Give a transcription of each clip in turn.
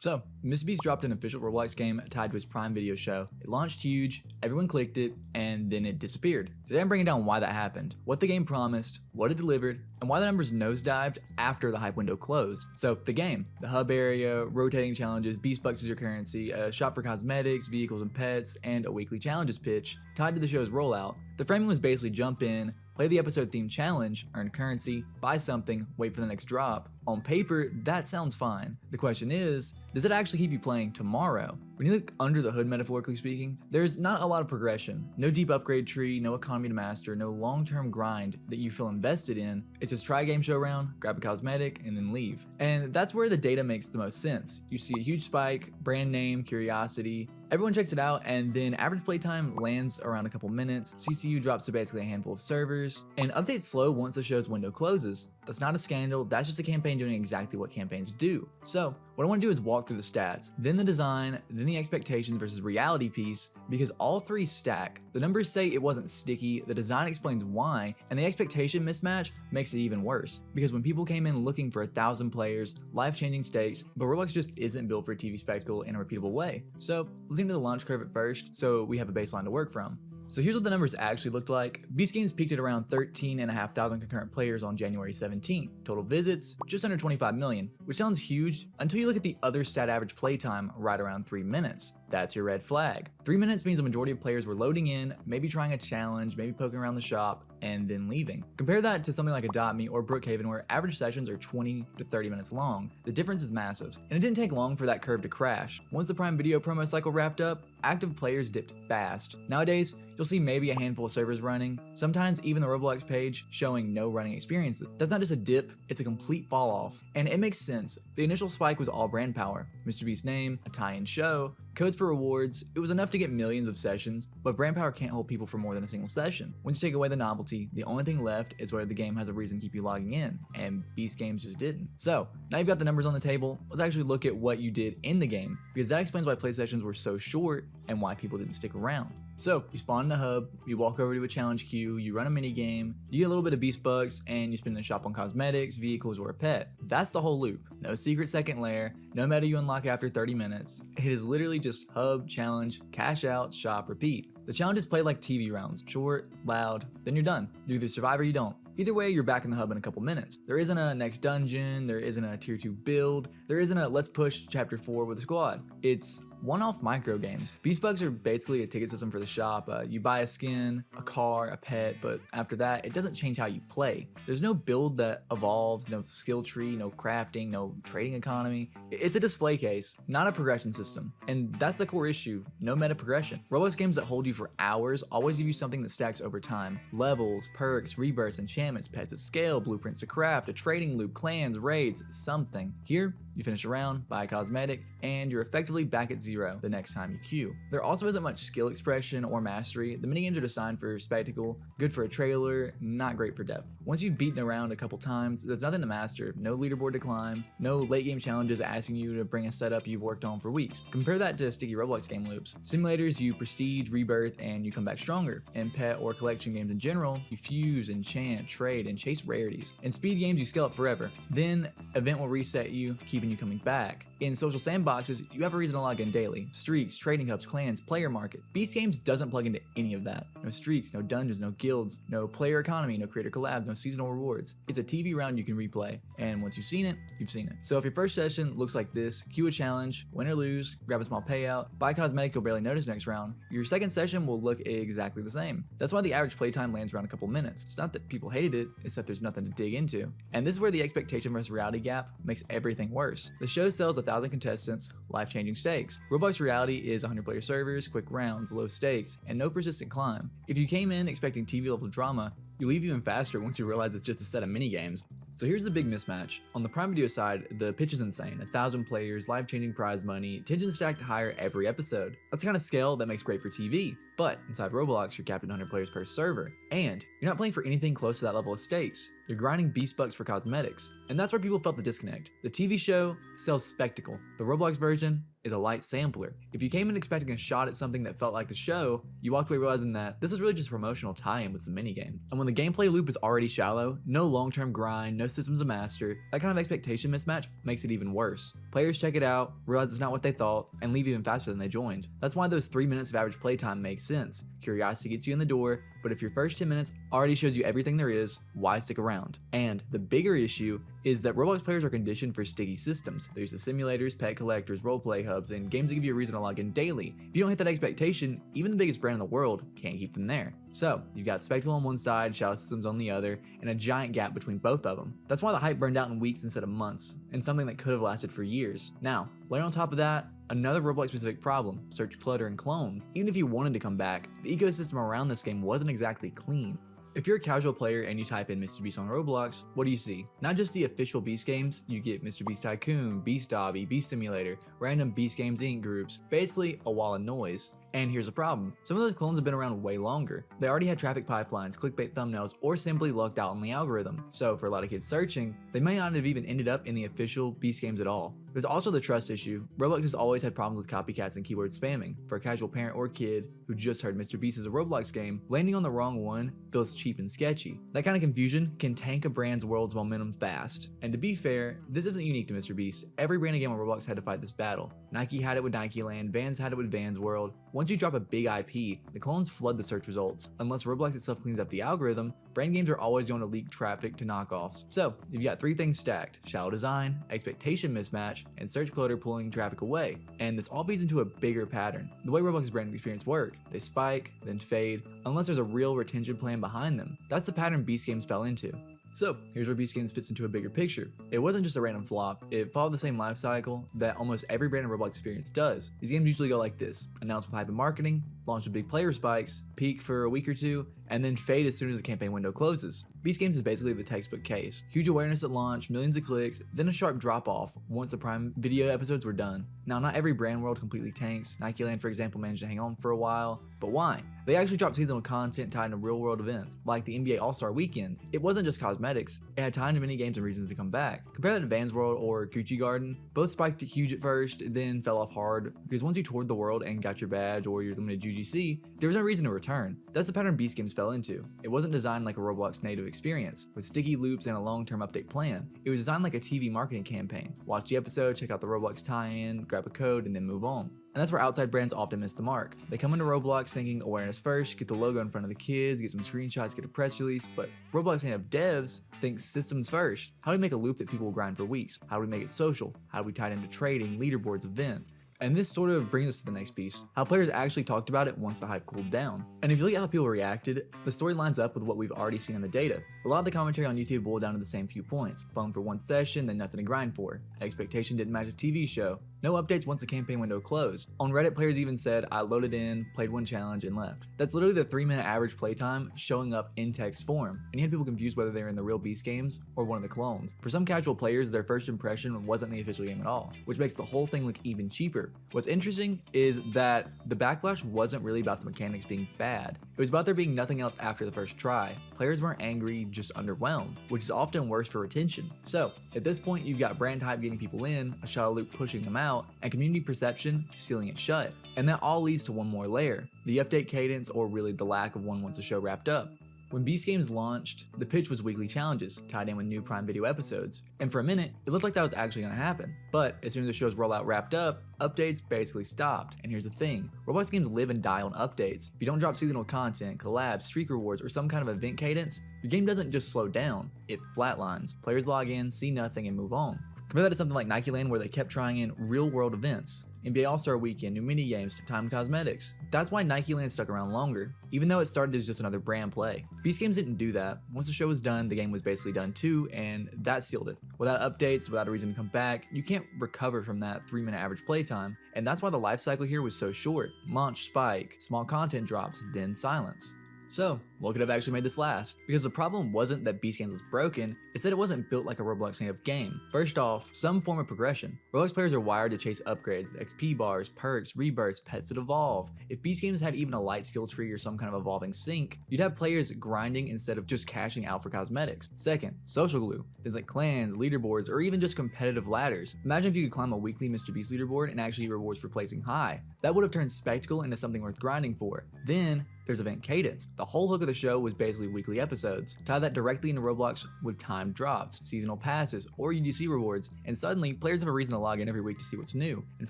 So, Mr.Beast dropped an official Roblox game tied to his Prime Video show. It launched huge, everyone clicked it, and then it disappeared. Today I'm bringing down why that happened, what the game promised, what it delivered, and why the numbers nosedived after the hype window closed. So, the game, the hub area, rotating challenges, Beast Bucks is your currency, a shop for cosmetics, vehicles and pets, and a weekly challenges pitch tied to the show's rollout. The framing was basically jump in, play the episode themed challenge, earn currency, buy something, wait for the next drop. On paper, that sounds fine. The question is, does it actually keep you playing tomorrow? When you look under the hood, metaphorically speaking, there's not a lot of progression. No deep upgrade tree, no economy to master, no long-term grind that you feel invested in. It's just try a game show round, grab a cosmetic, and then leave. And that's where the data makes the most sense. You see a huge spike, brand name, curiosity, everyone checks it out, and then average playtime lands around a couple minutes, CCU drops to basically a handful of servers, and updates slow once the show's window closes. That's not a scandal, that's just a campaign doing exactly what campaigns do. So, what I want to do is walk through the stats, then the design, then the expectations versus reality piece, because all three stack. The numbers say it wasn't sticky, the design explains why, and the expectation mismatch makes it even worse. Because when people came in looking for 1,000 players, life-changing stakes, but Roblox just isn't built for a TV spectacle in a repeatable way. So, let's get into the launch curve at first, so we have a baseline to work from. So here's what the numbers actually looked like. Beast Games peaked at around 13,500 concurrent players on January 17th. Total visits, just under 25 million, which sounds huge until you look at the other stat average playtime right around 3 minutes. That's your red flag. 3 minutes means the majority of players were loading in, maybe trying a challenge, maybe poking around the shop, and then leaving. Compare that to something like Adopt Me or Brookhaven where average sessions are 20 to 30 minutes long. The difference is massive. And it didn't take long for that curve to crash. Once the Prime Video promo cycle wrapped up, active players dipped fast. Nowadays, you'll see maybe a handful of servers running, sometimes even the Roblox page showing no running experiences. That's not just a dip, it's a complete fall off. And it makes sense. The initial spike was all brand power. Mr.Beast's name, a tie-in show, codes for rewards, it was enough to get millions of sessions, but brand power can't hold people for more than a single session. Once you take away the novelty, the only thing left is whether the game has a reason to keep you logging in, and Beast Games just didn't. So, now you've got the numbers on the table, let's actually look at what you did in the game, because that explains why play sessions were so short and why people didn't stick around. So, you spawn in the hub, you walk over to a challenge queue, you run a mini game, you get a little bit of Beast Bucks, and you spend a shop on cosmetics, vehicles, or a pet. That's the whole loop. No secret second layer, no meta you unlock after 30 minutes. It is literally just hub, challenge, cash out, shop, repeat. The challenges play like TV rounds, short, loud, then you're done. You either survive or you don't. Either way, you're back in the hub in a couple minutes. There isn't a next dungeon, there isn't a tier 2 build, there isn't a let's push chapter 4 with a squad. It's one-off micro games. Beast Bucks are basically a ticket system for the shop. You buy a skin, a car, a pet, but after that, it doesn't change how you play. There's no build that evolves, no skill tree, no crafting, no trading economy. It's a display case, not a progression system. And that's the core issue, no meta progression. Roblox games that hold you for hours always give you something that stacks over time. Levels, perks, rebirths, enchantments, pets to scale, blueprints to craft, a trading loop, clans, raids, something. Here, you finish a round, buy a cosmetic, and you're effectively back at zero the next time you queue. There also isn't much skill expression or mastery. The minigames are designed for spectacle, good for a trailer, not great for depth. Once you've beaten around a couple times, there's nothing to master, no leaderboard to climb, no late game challenges asking you to bring a setup you've worked on for weeks. Compare that to sticky Roblox game loops. Simulators, you prestige, rebirth, and you come back stronger. In pet or collection games in general, you fuse, enchant, trade, and chase rarities. In speed games, you scale up forever. Then, event will reset you, keeping you coming back. In social sandboxes, you have a reason to log in daily. Streaks, trading hubs, clans, player market. Beast Games doesn't plug into any of that. No streaks, no dungeons, no guilds, no player economy, no creator collabs, no seasonal rewards. It's a TV round you can replay, and once you've seen it, you've seen it. So if your first session looks like this, queue a challenge, win or lose, grab a small payout, buy cosmetic you'll barely notice next round, your second session will look exactly the same. That's why the average playtime lands around a couple minutes. It's not that people hated it, it's that there's nothing to dig into. And this is where the expectation versus reality gap makes everything worse. The show sells 1,000 contestants, life-changing stakes. Roblox reality is 100 player servers, quick rounds, low stakes, and no persistent climb. If you came in expecting TV level drama, you leave even faster once you realize it's just a set of mini games. So here's the big mismatch. On the Prime Video side, the pitch is insane. 1,000 players, life-changing prize money, tension stacked higher every episode. That's the kind of scale that makes great for TV. But inside Roblox, you're capped at 100 players per server. And you're not playing for anything close to that level of stakes. You're grinding Beast Bucks for cosmetics. And that's where people felt the disconnect. The TV show sells spectacle. The Roblox version, is a light sampler. If you came in expecting a shot at something that felt like the show, you walked away realizing that this was really just a promotional tie-in with some minigame. And when the gameplay loop is already shallow, no long-term grind, no systems to master, that kind of expectation mismatch makes it even worse. Players check it out, realize it's not what they thought, and leave even faster than they joined. That's why those 3 minutes of average playtime makes sense. Curiosity gets you in the door, but if your first 10 minutes already shows you everything there is, why stick around? And the bigger issue is that Roblox players are conditioned for sticky systems. There's the simulators, pet collectors, roleplay hubs, and games that give you a reason to log in daily. If you don't hit that expectation, even the biggest brand in the world can't keep them there. So, you've got spectacle on one side, shallow systems on the other, and a giant gap between both of them. That's why the hype burned out in weeks instead of months, and something that could have lasted for years. Now, layer on top of that, another Roblox specific problem, search clutter and clones. Even if you wanted to come back, the ecosystem around this game wasn't exactly clean. If you're a casual player and you type in Mr.Beast on Roblox, what do you see? Not just the official Beast games, you get Mr.Beast Tycoon, Beast Obby, Beast Simulator, random Beast Games Inc. groups, basically a wall of noise. And here's the problem, some of those clones have been around way longer. They already had traffic pipelines, clickbait thumbnails, or simply lucked out on the algorithm. So for a lot of kids searching, they may not have even ended up in the official Beast games at all. There's also the trust issue. Roblox has always had problems with copycats and keyword spamming. For a casual parent or kid who just heard Mr.Beast is a Roblox game, landing on the wrong one feels cheap and sketchy. That kind of confusion can tank a brand's world's momentum fast. And to be fair, this isn't unique to Mr.Beast. Every brand of game on Roblox had to fight this battle. Nike had it with Nike Land, Vans had it with Vans World. Once you drop a big IP, the clones flood the search results. Unless Roblox itself cleans up the algorithm, brand games are always going to leak traffic to knockoffs. So, you've got three things stacked: shallow design, expectation mismatch, and search clutter pulling traffic away. And this all feeds into a bigger pattern. The way Roblox's brand experience work, they spike, then fade, unless there's a real retention plan behind them. That's the pattern Beast Games fell into. So, here's where Beast Games fits into a bigger picture. It wasn't just a random flop, it followed the same life cycle that almost every brand in Roblox experience does. These games usually go like this: announce with hype and marketing, launch with big player spikes, peak for a week or two, and then fade as soon as the campaign window closes. Beast Games is basically the textbook case. Huge awareness at launch, millions of clicks, then a sharp drop off once the Prime Video episodes were done. Now, not every brand world completely tanks. Nike Land, for example, managed to hang on for a while, but why? They actually dropped seasonal content tied to real world events, like the NBA All-Star Weekend. It wasn't just cosmetics, it had time to mini games and reasons to come back. Compare that to Vans World or Gucci Garden. Both spiked huge at first, then fell off hard, because once you toured the world and got your badge or your limited UGC, there was no reason to return. That's the pattern Beast Games fell into. It wasn't designed like a Roblox native experience, with sticky loops and a long-term update plan. It was designed like a TV marketing campaign. Watch the episode, check out the Roblox tie-in, grab a code, and then move on. And that's where outside brands often miss the mark. They come into Roblox thinking awareness first, get the logo in front of the kids, get some screenshots, get a press release, but Roblox native devs think systems first. How do we make a loop that people will grind for weeks? How do we make it social? How do we tie it into trading, leaderboards, events? And this sort of brings us to the next piece, how players actually talked about it once the hype cooled down. And if you look at how people reacted, the story lines up with what we've already seen in the data. A lot of the commentary on YouTube boiled down to the same few points: fun for one session, then nothing to grind for. Expectation didn't match a TV show. No updates once the campaign window closed. On Reddit, players even said, I loaded in, played one challenge, and left. That's literally the 3-minute average playtime showing up in text form. And you had people confused whether they were in the real Beast games or one of the clones. For some casual players, their first impression wasn't the official game at all, which makes the whole thing look even cheaper. What's interesting is that the backlash wasn't really about the mechanics being bad. It was about there being nothing else after the first try. Players weren't angry, just underwhelmed, which is often worse for retention. So, at this point, you've got brand hype getting people in, a shallow loop pushing them out, and community perception sealing it shut. And that all leads to one more layer: the update cadence, or really the lack of one once the show wrapped up. When Beast Games launched, the pitch was weekly challenges, tied in with new Prime Video episodes, and for a minute, it looked like that was actually going to happen. But as soon as the show's rollout wrapped up, updates basically stopped. And here's the thing, Roblox games live and die on updates. If you don't drop seasonal content, collabs, streak rewards, or some kind of event cadence, your game doesn't just slow down, it flatlines. Players log in, see nothing, and move on. Compare that to something like Nike Land, where they kept trying in real-world events. NBA All-Star Weekend, new mini-games, timed cosmetics. That's why Nike Land stuck around longer, even though it started as just another brand play. Beast Games didn't do that. Once the show was done, the game was basically done too, and that sealed it. Without updates, without a reason to come back, you can't recover from that 3-minute average playtime, and that's why the life cycle here was so short. Launch, spike, small content drops, then silence. So, what could have actually made this last? Because the problem wasn't that Beast Games was broken, it's that it wasn't built like a Roblox native game. First off, some form of progression. Roblox players are wired to chase upgrades, XP bars, perks, rebirths, pets that evolve. If Beast Games had even a light skill tree or some kind of evolving sync, you'd have players grinding instead of just cashing out for cosmetics. Second, social glue. Things like clans, leaderboards, or even just competitive ladders. Imagine if you could climb a weekly Mr.Beast leaderboard and actually get rewards for placing high. That would have turned Spectacle into something worth grinding for. Then, there's event cadence. The whole hook of the show was basically weekly episodes. Tie that directly into Roblox with timed drops, seasonal passes, or UGC rewards, and suddenly players have a reason to log in every week to see what's new. And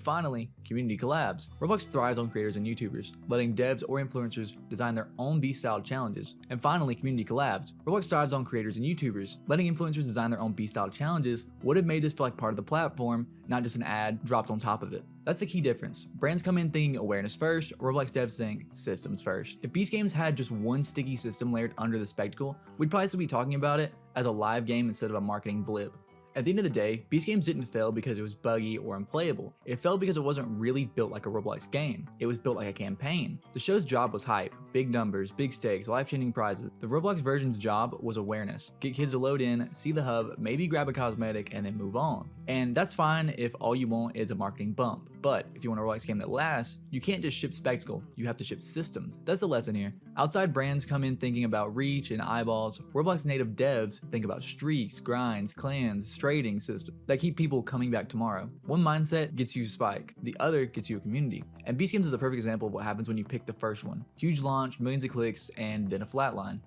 finally, community collabs. Roblox thrives on creators and YouTubers, letting devs or influencers design their own Beast-style challenges. And finally, community collabs. Roblox thrives on creators and YouTubers, letting influencers design their own Beast-style challenges would have made this feel like part of the platform, not just an ad dropped on top of it. That's the key difference. Brands come in thinking awareness first, Roblox devs think systems first. If Beast Games had just one sticky system layered under the Spectacle, we'd probably still be talking about it as a live game instead of a marketing blip. At the end of the day, Beast Games didn't fail because it was buggy or unplayable. It failed because it wasn't really built like a Roblox game. It was built like a campaign. The show's job was hype, big numbers, big stakes, life-changing prizes. The Roblox version's job was awareness. Get kids to load in, see the hub, maybe grab a cosmetic, and then move on. And that's fine if all you want is a marketing bump. But if you want a Roblox game that lasts, you can't just ship Spectacle, you have to ship systems. That's the lesson here. Outside brands come in thinking about reach and eyeballs. Roblox native devs think about streaks, grinds, clans, trading systems that keep people coming back tomorrow. One mindset gets you a spike, the other gets you a community. And Beast Games is a perfect example of what happens when you pick the first one. Huge launch, millions of clicks, and then a flatline.